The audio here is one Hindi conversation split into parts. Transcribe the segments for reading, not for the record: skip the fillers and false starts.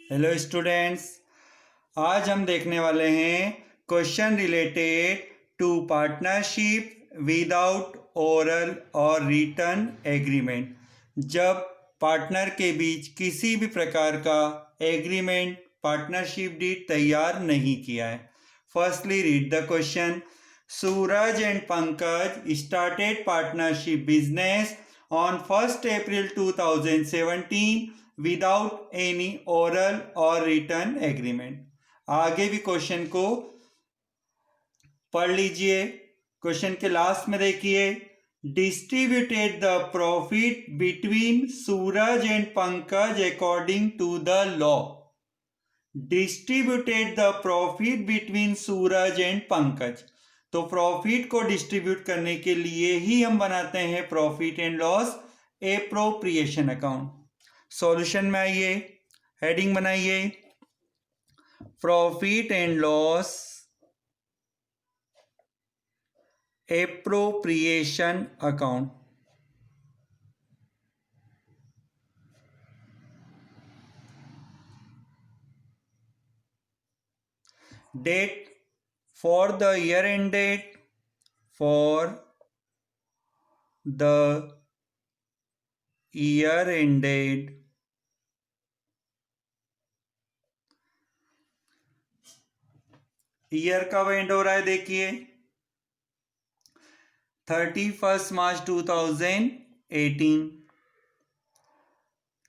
हेलो स्टूडेंट्स, आज हम देखने वाले हैं question related to partnership without oral और रिटन एग्रीमेंट। जब पार्टनर के बीच किसी भी प्रकार का एग्रीमेंट पार्टनरशिप डीड तैयार नहीं किया है। Firstly read the question. Suraj and Pankaj started partnership business on 1st April 2017 without any oral और रिटन एग्रीमेंट। आगे भी क्वेश्चन को पढ़ लीजिए। क्वेश्चन के लास्ट में देखिए, distributed the profit between Suraj and Pankaj according to the law. Distributed the profit between Suraj and Pankaj, तो प्रॉफिट को डिस्ट्रीब्यूट करने के लिए ही हम बनाते हैं profit and loss appropriation account. Solution में आइए, हेडिंग बनाइए, profit and loss appropriation account. Date for the year ended, for the year ended year कब एंड हो रहा है देखिए, 31 मार्च 2018।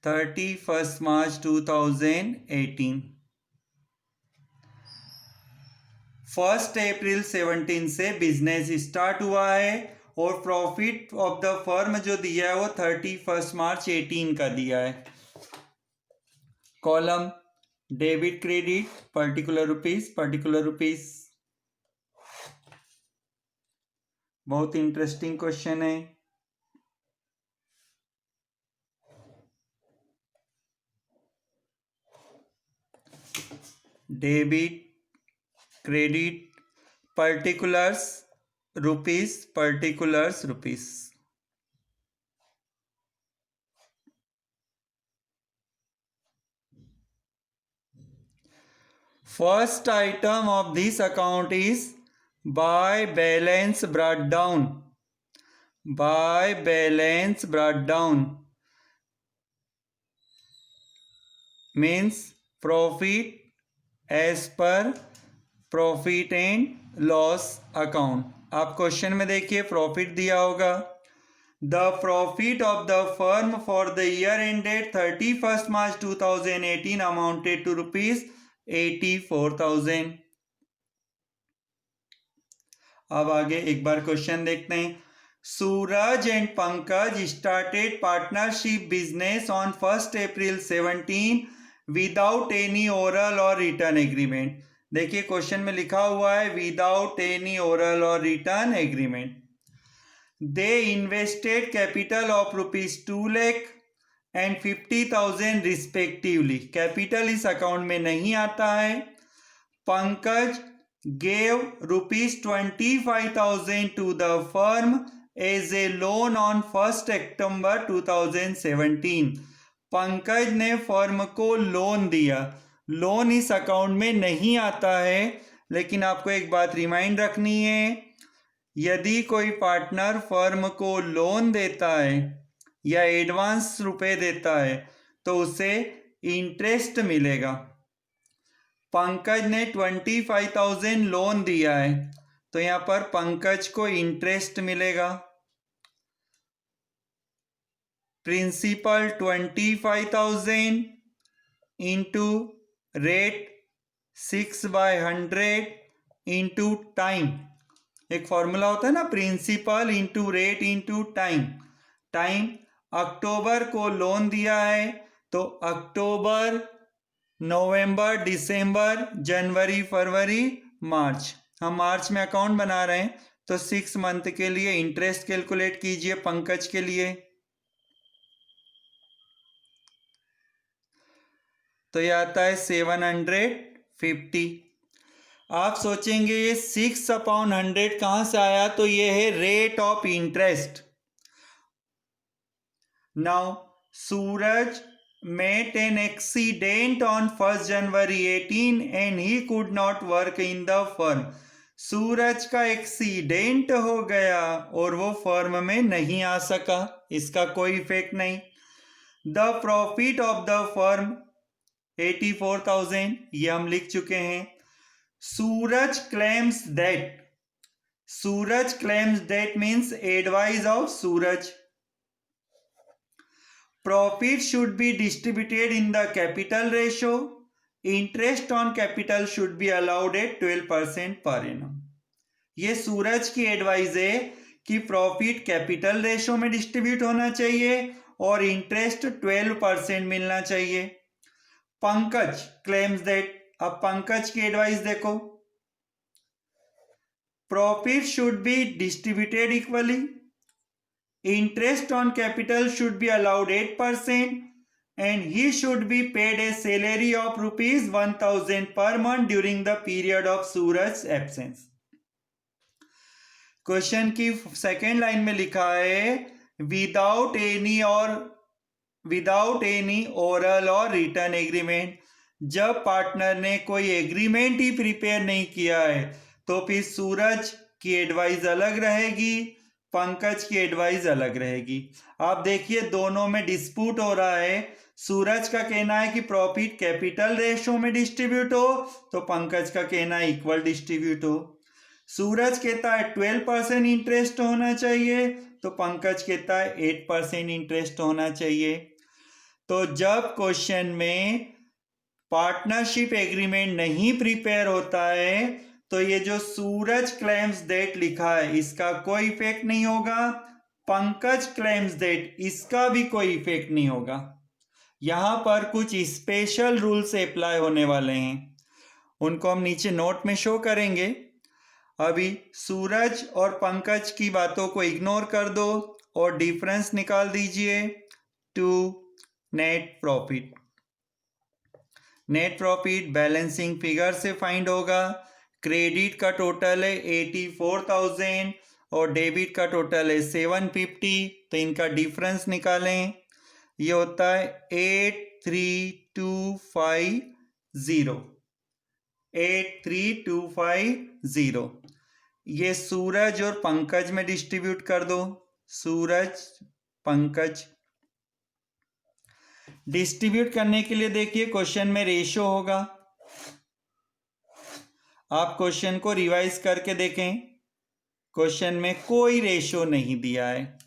31 मार्च 2018। 1 अप्रैल 17 से बिजनेस स्टार्ट हुआ है और प्रॉफिट ऑफ द फर्म जो दिया है वो 31 मार्च 18 का दिया है। Column debit credit particular rupees. बहुत इंटरेस्टिंग क्वेश्चन है। Debit credit particulars rupees. First item of this account is by balance brought down. By balance brought down means profit as per profit and loss account. आप क्वेश्चन में देखिए, प्रॉफिट दिया होगा। The profit of the firm for the year ended 31st March 2018 amounted to rupees 84,000। अब आगे एक बार क्वेश्चन देखते हैं। Suraj and Pankaj started partnership business on 1 April 17 without any oral or written agreement. देखिए क्वेश्चन में लिखा हुआ है without any oral or written agreement. They invested capital of rupees 2 lakh and 50,000 respectively. Capital इस अकाउंट में नहीं आता है। Pankaj gave rupees 25,000 to the firm as a loan on 1st October 2017। Pankaj ने फर्म को लोन दिया। लोन इस अकाउंट में नहीं आता है, लेकिन आपको एक बात रिमाइंड रखनी है, यदि कोई पार्टनर फर्म को लोन देता है या एडवांस रुपए देता है तो उसे इंटरेस्ट मिलेगा। पंकज ने 25,000 लोन दिया है तो यहां पर पंकज को इंटरेस्ट मिलेगा। Principal 25,000 into rate 6/100 into time. एक फॉर्मूला होता है ना, principal into rate into time. Time October को लोन दिया है तो अक्टूबर, नवंबर, दिसंबर, जनवरी, फरवरी, मार्च। हम मार्च में अकाउंट बना रहे हैं तो 6 मंथ के लिए इंटरेस्ट कैलकुलेट कीजिए पंकज के लिए। तो ये आता है 750। आप सोचेंगे ये 6/100 कहां से आया, तो ये है rate of interest. Now Suraj met an accident on 1st January 18 and he could not work in the firm. सूरज का एक्सीडेंट हो गया और वो फर्म में नहीं आ सका, इसका कोई इफेक्ट नहीं. The profit of the firm 84,000, ये हम लिख चुके हैं. Suraj claims that means advice of Suraj. Profit should be distributed in the capital ratio. Interest on capital should be allowed at 12% per annum. ये सूरज की एडवाइस है कि प्रॉफिट कैपिटल रेशो में डिस्ट्रीब्यूट होना चाहिए और इंटरेस्ट 12% मिलना चाहिए. पंकज क्लेम्स दैट, अब पंकज की एडवाइस देखो. Profit should be distributed equally. Interest on capital should be allowed 8% and he should be paid a salary of rupees 1,000 per month during the period of Suraj's absence. Question की सेकेंड लाइन में लिखा है without any oral or written agreement. जब पार्टनर ने कोई एग्रीमेंट ही प्रिपेयर नहीं किया है तो फिर सूरज की एडवाइस अलग रहेगी, पंकज की एडवाइस अलग रहेगी. आप देखिए दोनों में डिस्प्यूट हो रहा है. सूरज का कहना है कि प्रॉफिट कैपिटल रेशो में डिस्ट्रीब्यूट हो तो पंकज का कहना है इक्वल डिस्ट्रीब्यूट हो. सूरज कहता है 12% इंटरेस्ट होना चाहिए तो पंकज कहता है 8% इंटरेस्ट होना चाहिए. तो जब क्वेश्चन में पार्टनरशिप एग्रीमेंट नहीं प्रिपेयर होता है तो ये जो सूरज क्लेम्स दैट लिखा है इसका कोई इफेक्ट नहीं होगा. पंकज क्लेम्स दैट, इसका भी कोई इफेक्ट नहीं होगा. यहां पर कुछ स्पेशल रूल्स अप्लाई होने वाले हैं, उनको हम नीचे नोट में शो करेंगे. अभी सूरज और पंकज की बातों को इग्नोर कर दो और डिफरेंस निकाल दीजिए to net profit. Net profit balancing figure से फाइंड होगा. क्रेडिट का टोटल है 84,000 और डेबिट का टोटल है 750, तो इनका डिफरेंस निकालें. ये होता है 83,250. ये सूरज और पंकज में डिस्ट्रीब्यूट कर दो. सूरज पंकज डिस्ट्रीब्यूट करने के लिए देखिए क्वेश्चन में रेशो होगा. आप क्वेश्चन को रिवाइज करके देखें. क्वेश्चन में कोई रेशो नहीं दिया है.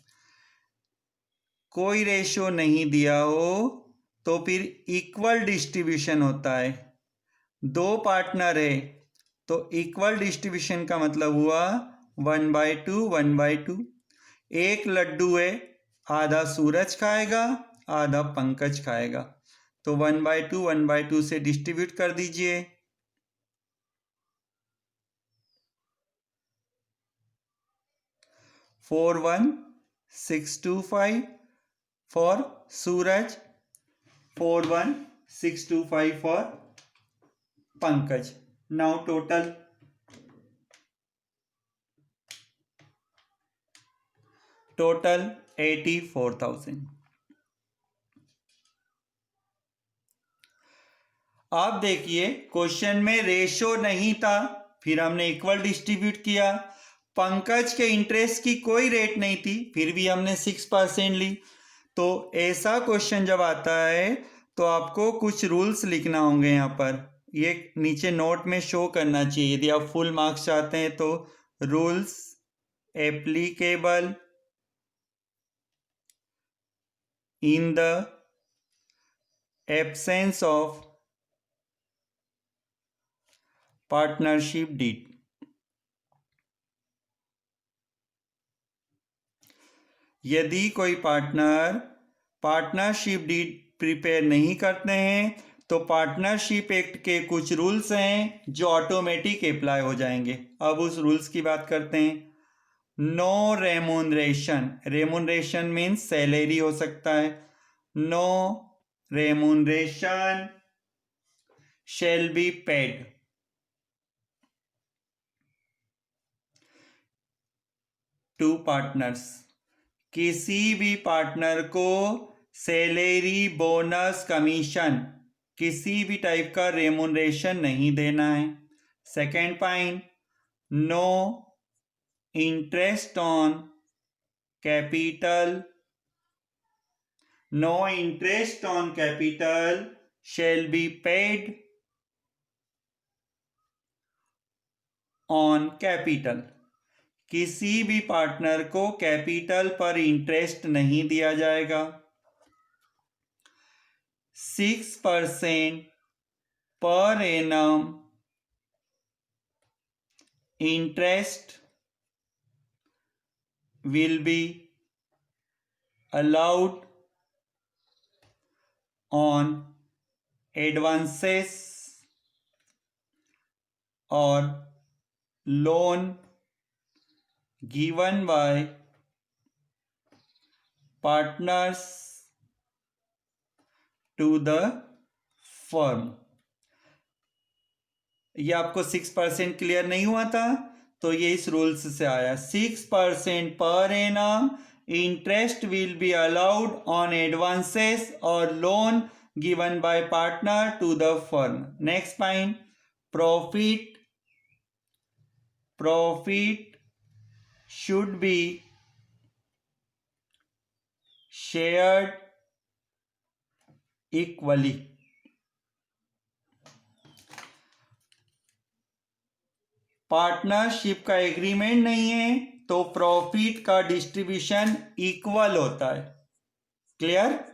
कोई रेशो नहीं दिया हो तो फिर इक्वल डिस्ट्रीब्यूशन होता है. दो पार्टनर है तो इक्वल डिस्ट्रीब्यूशन का मतलब हुआ 1/2 1/2. एक लड्डू है, आधा सूरज खाएगा आधा पंकज खाएगा, तो 1/2 1/2 से डिस्ट्रीब्यूट कर दीजिए. 41,625 for Suraj, 41,625 for Pankaj. Now total total 84,000. आप देखिए क्वेश्चन में रेशो नहीं था, फिर हमने इक्वल डिस्ट्रीब्यूट किया. पंकज के इंटरेस्ट की कोई रेट नहीं थी, फिर भी हमने 6% ली. तो ऐसा क्वेश्चन जब आता है तो आपको कुछ रूल्स लिखना होंगे. यहाँ पर ये नीचे नोट में शो करना चाहिए यदि आप फुल मार्क्स चाहते हैं. तो rules applicable in the absence of partnership deed. यदि कोई पार्टनरशिप डीड प्रिपेयर नहीं करते हैं तो पार्टनरशिप एक्ट के कुछ रूल्स हैं जो ऑटोमेटिक अप्लाई हो जाएंगे. अब उस रूल्स की बात करते हैं. No remuneration, remuneration means salary हो सकता है. No remuneration shall be paid to partners. किसी भी पार्टनर को सैलरी, बोनस, कमीशन, किसी भी टाइप का रेमुनरेशन नहीं देना है। Second point, no interest on capital, no interest on capital shall be paid on capital, किसी भी पार्टनर को कैपिटल पर इंटरेस्ट नहीं दिया जाएगा। 6% per annum interest will be allowed on advances or loan given by partners to the firm। ये आपको 6% क्लियर नहीं हुआ था, तो ये इस रूल्स से आया। 6% per annum interest will be allowed on advances और loan given by partner to the firm. Next point, profit should be shared equally. Partnership का एग्रीमेंट नहीं है तो प्रॉफिट का डिस्ट्रीब्यूशन इक्वल होता है। क्लियर?